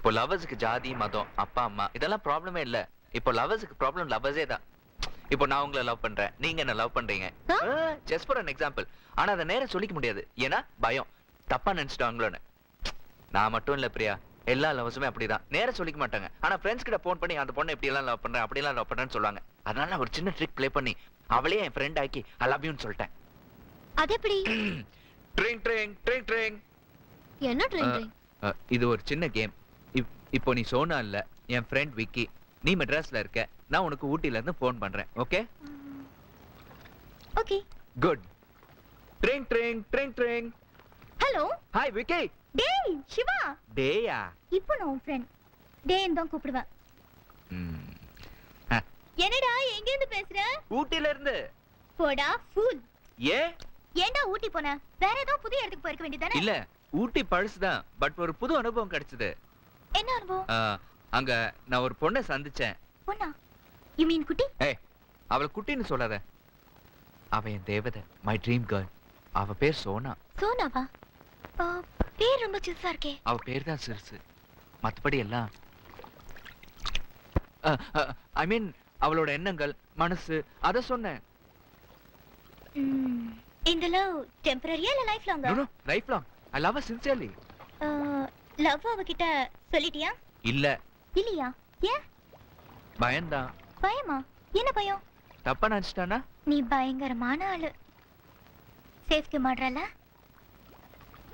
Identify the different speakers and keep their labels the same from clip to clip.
Speaker 1: இப்போ லவர்ஸ்க்கு ஜாதி மதம் அப்பா அம்மா இதெல்லாம் ப்ராப்ளமே இல்ல. இப்போ லவர்ஸ்க்கு ப்ராப்ளம் லவர்ஸே தான். இப்போ நான் உங்களை லவ் பண்றேன், நீங்க என்ன லவ் பண்றீங்க. Just for an example. ஆனா அதை நேரம் சொல்லிக்க முடியாது, ஏன்னா பயம், தப்பா நினைச்சிட்டாங்களோன்னு. நான் மட்டும் இல்ல பிரியா, எல்லா லவ்ஸுமே அப்படிதான், நேரம் சொல்லிக்க மாட்டாங்க. ஆனா ஃப்ரெண்ட்ஸ் கிட்ட போன் பண்ணி அந்த பொண்ணை இப்படி எல்லாம் லவ் பண்றேன் அப்படி எல்லாம் லவ் பண்றேன்னு சொல்லுவாங்க. அதனால நான் ஒரு சின்ன ட்ரிக் ப்ளே பண்ணி அவளே என் ஃப்ரெண்ட் ஆக்கி ஐ லவ் யூன்னு சொல்லிட்டேன்.
Speaker 2: அது எப்படி?
Speaker 1: Drink drink drink drink.
Speaker 2: என்ன ட்ரிங் ட்ரிங்?
Speaker 1: இது ஒரு சின்ன கேம். இப்போ நீ சோனா இல்ல, என் ஃப்ரெண்ட் விக்கி. நீ மெட்ராஸ்ல இருக்க, நான் உனக்கு ஊட்டில இருந்து போன் பண்றேன். Okay
Speaker 2: okay
Speaker 1: good. Drink drink drink drink.
Speaker 2: Hello
Speaker 1: hi Vicky.
Speaker 2: டேய் சிவா.
Speaker 1: டேயா?
Speaker 2: இப்போ நான் உன் ஃப்ரெண்ட் டேன்னு தான் கூப்பிடுவேன். என்னடா எங்க இருந்து பேசுற?
Speaker 1: ஊட்டில இருந்து.
Speaker 2: போடா ஃபூல்.
Speaker 1: ஏன்டா
Speaker 2: ஊட்டி போன? வேற ஏதோ புது இடத்துக்கு போயிருக்க வேண்டியதானே?
Speaker 1: இல்ல, ஊட்டி பழசுதான், பட் ஒரு புது அனுபவம் கிடைச்சது.
Speaker 2: என்ன அனுபவம்?
Speaker 1: அங்க நான் ஒரு பொண்ணை சந்திச்சேன்.
Speaker 2: பொண்ணா? யூ மீன் குட்டி?
Speaker 1: ஏய், அவளை குட்டின்னு சொல்லாத. அவ என் தேவதை, மை ட்ரீம் கேர்ள். அவ பேர் சோனா.
Speaker 2: சோனாவா? பேர் ரொம்ப சிறுசா இருக்கே.
Speaker 1: அவ பேர் தான் சிறுசு, மத்தபடி எல்லாம் ஐ மீன் அவளோட எண்ணங்கள், மனசு, அத சொன்னேன்.
Speaker 2: இந்த லவ் டெம்பரரியா இல்ல லைஃப் லாங்கா?
Speaker 1: No no, life long. I love her sincerely.
Speaker 2: Love அவகிட்ட சொல்லிட்டியா?
Speaker 1: இல்ல.
Speaker 2: இல்லையா? ஏன்?
Speaker 1: பயம்தான்.
Speaker 2: பயமா? என்ன பயம்?
Speaker 1: தப்பா நினைச்சிட்டானா?
Speaker 2: நீ பயங்கரமான ஆளு. சேஃப்க்கு மாட்றல?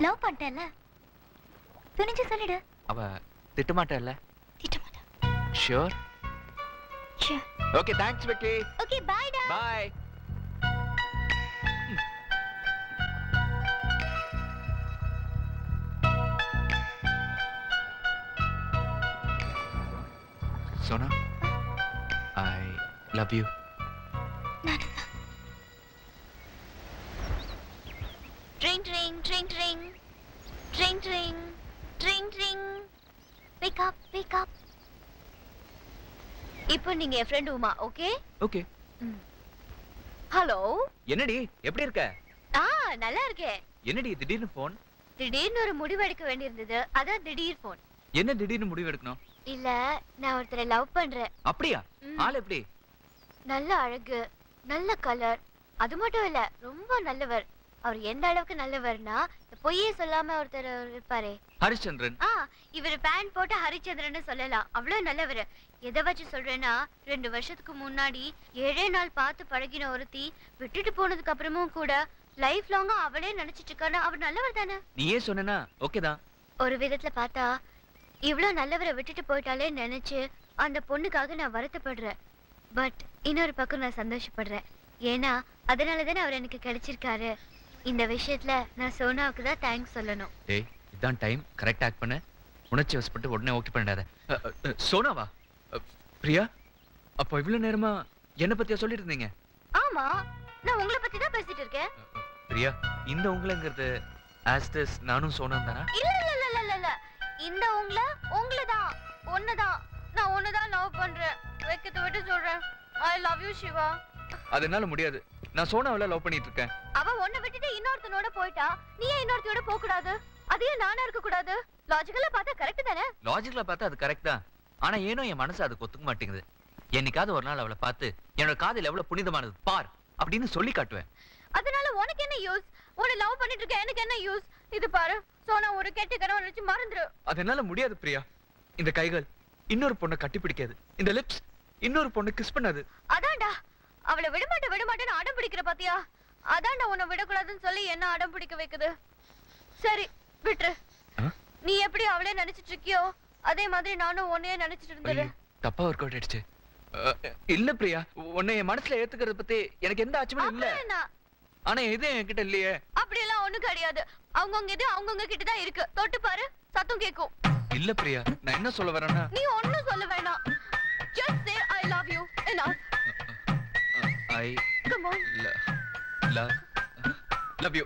Speaker 2: லவ் பண்ணிட்டல? துணிஞ்சு சொல்லிடு.
Speaker 1: அவ திட்டமாட்டல்ல?
Speaker 2: திட்டமாட்டா.
Speaker 1: Sure?
Speaker 2: Sure.
Speaker 1: Okay, thanks Vicky.
Speaker 2: Okay, bye டா.
Speaker 1: Bye. Sona, I love you.
Speaker 2: Ring ring ring ring ring ring ring ring. Wake up, wake up. இப்போ நீங்க என் friend Uma, okay?
Speaker 1: Okay.
Speaker 2: Hello.
Speaker 1: என்னடி, எப்படி இருக்க?
Speaker 2: நல்லா இருக்கேன்.
Speaker 1: என்னடி திடீர்னு போன்?
Speaker 2: திடீர்னு ஒரு முடிவு எடுக்க வேண்டியிருந்தது, அதான் திடீர் போன்.
Speaker 1: என்ன திடீர்னு முடிவு எடுக்கணும்?
Speaker 2: இல்ல, நான் ஒருத்தரை லவ் பண்றேன்.
Speaker 1: அப்படியா? ஆள் எப்படி?
Speaker 2: நல்ல அழகு, நல்ல கலர். அது மட்டும் இல்ல, ரொம்ப நல்லவர். அவர் எந்த அளவுக்கு நல்லவர்னா, பொய்யே சொல்லாம ஒருத்தர் இருப்பாரே,
Speaker 1: ஹரிச்சந்திரன்.
Speaker 2: இவர் பேண்ட் போட்டு ஹரிச்சந்திரன் சொல்லலாம், அவ்வளவு நல்லவர். எதை வச்சு சொல்றேன்னா, 2 வருஷத்துக்கு முன்னாடி 7 நாள் பார்த்து பழகின ஒருத்தி விட்டுட்டு போனதுக்கு அப்புறமும் கூட லைஃப் லாங்கா அவளே நினைச்சிட்டு இருக்கானா, அவர் நல்லவர் தானே?
Speaker 1: நீயே சொன்னா ஓகேதான்.
Speaker 2: ஒரு விதத்துல பார்த்தா இவ்வளவு நல்லவரை விட்டுட்டு போயிட்டாலே நினைச்சு அந்த பொண்ணுக்காக நான் வருத்தப்படுறேன். பட் இன்னொரு பக்கம் நான் சந்தோஷப்படுறேன். ஏன்னா அதனாலதானே அவர் எனக்கு கிடைச்சிருக்காரு. இந்த விஷயத்துல நான் சோனாவுக்கு தான் தேங்க்ஸ் சொல்லணும்.
Speaker 1: டேய், இதான் டைம், கரெக்ட் ஆக்ட் பண்ணு. உணர்ச்சி வசப்பட்டு உடனே ஓகே பண்ணாத. சோனாவா? பிரியா, அப்போ இவ்வளவு நேரமா என்ன பத்தியா சொல்லிட்டு இருந்தீங்க?
Speaker 2: ஆமா, நான் உங்களை பத்தி தான் பேசிட்டு இருக்கேன்.
Speaker 1: பிரியா, இந்த உங்களங்கிறது ஆஸ்டஸ் நானும் சோனாம் தானா?
Speaker 2: இல்ல இல்ல இல்ல இல்ல இல்ல, இந்த உங்களதான், ஒண்ணுதான். நான் ஒண்ணுதான் லவ் பண்றேன். வெக்கத்தை விட்டு சொல்றேன், ஐ லவ் யூ சிவா.
Speaker 1: அதனால முடியாது, நான் சோனாவல லவ் பண்ணிட்டு இருக்கேன்.
Speaker 2: அவ ஒன்ன விட்டுட்டு இன்னொருத்தனோட போயிட்டா, நீ ஏன் இன்னொருத்தியோட போக கூடாது? அதே நானா இருக்க கூடாது? லாஜிக்கலா பார்த்தா கரெக்ட் தானே?
Speaker 1: லாஜிக்கலா பார்த்தா அது கரெக்ட் தான். ஆனா ஏனோ என் மனசு அதுக்கு ஒத்துக்க மாட்டேங்குது. என்னைக்காவது ஒரு நாள் அவளை பார்த்து என்னோட காதல் எவ்வளவு புனிதமானது பார் அப்படின்னு சொல்லி காட்டுவேன்.
Speaker 2: அதனால உனக்கு என்ன யூஸ்? உன்னை லவ் பண்ணிட்டு இருக்க எனக்கு என்ன யூஸ்? இது பாரு சோனா, ஒரு கெட்ட கனவு நினைச்சு மறந்துரு.
Speaker 1: அதனால முடியாது பிரியா. இந்த கைகள் இன்னொரு பொண்ணை கட்டி பிடிக்காது, இந்த லிப்ஸ் இன்னொரு பொண்ணு கிஸ் பண்ணாது.
Speaker 2: அதான்டா, அவளை விடமாட்டேன்னு அடம் பிடிக்கிற பாத்தியா? அதான்டா உன்னை விடக்கூடாதுன்னு சொல்லி என்ன அடம் பிடிக்க வைக்குது. சரி விட்டுரு. நீ எப்படி அவளே நினைச்சிட்டு இருக்கியோ அதே மாதிரி நானும் உன்னையே நினைச்சிட்டு இருந்தேன்.
Speaker 1: தப்பா ஒர்க் அவுட் ஆயிடுச்சு. இல்ல பிரியா, உன்னை என் மனசுல ஏத்துக்கிறது பத்தி எனக்கு எந்த ஆச்சரியமும் இல்ல. ஆனா இது என்கிட்ட இல்லையே.
Speaker 2: அப்படி எல்லாம் ஒண்ணும் கிடையாது. அவங்கவங்க இது அவங்கவங்க கிட்ட தான் இருக்கு. தொட்டு பாரு, சத்தம் கேக்கும்.
Speaker 1: இல்ல பிரியா, நான் என்ன சொல்ல வரேன்னா,
Speaker 2: நீ ஒண்ணும் சொல்ல வேணாம். Just say I love you. Enough.
Speaker 1: I
Speaker 2: Come on.
Speaker 1: love you.